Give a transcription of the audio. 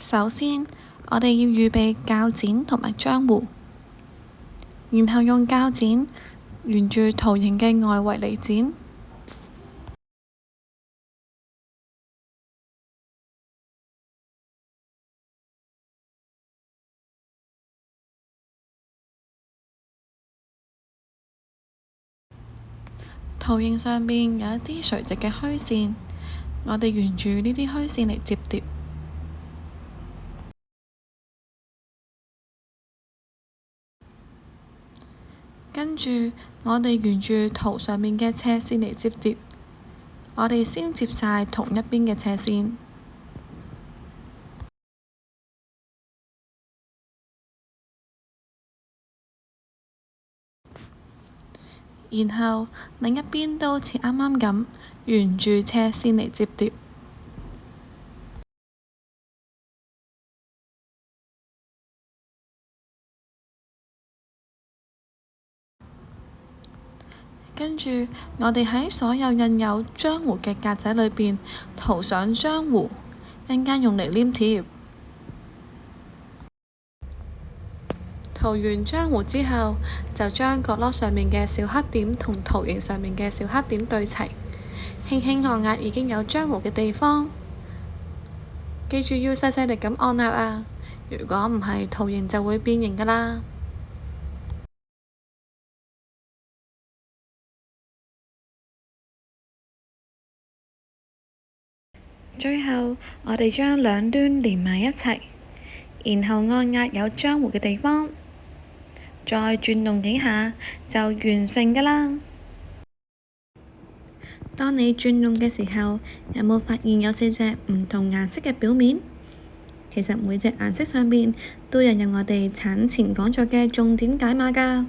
首先，我哋要預備鉸剪同埋漿糊，然後用鉸剪沿住圖形嘅外圍嚟剪。圖形上邊有一啲垂直嘅虛線，我哋沿住呢啲虛線嚟摺疊。跟住，我哋沿住圖上面嘅斜線嚟摺疊。我哋先摺晒同一邊嘅斜線，然後另一邊都好似啱啱咁，沿住斜線嚟摺疊。跟住，我哋喺所有印有漿糊嘅格仔裏邊塗上漿糊，一陣間用嚟黏貼。塗完漿糊之後，就將角落上面嘅小黑點同圖形上面嘅小黑點對齊，輕輕按壓已經有漿糊嘅地方。記住要細細力咁按壓啊！如果唔係，圖形就會變形㗎啦。最後，我哋將兩端連埋一齊，然後按壓有漿糊嘅地方，再轉動幾下就完成㗎啦。當你轉動嘅時候，有冇發現有4隻唔同顏色嘅表面？其實每隻顏色上邊都印有我哋產前講座嘅重點解碼㗎。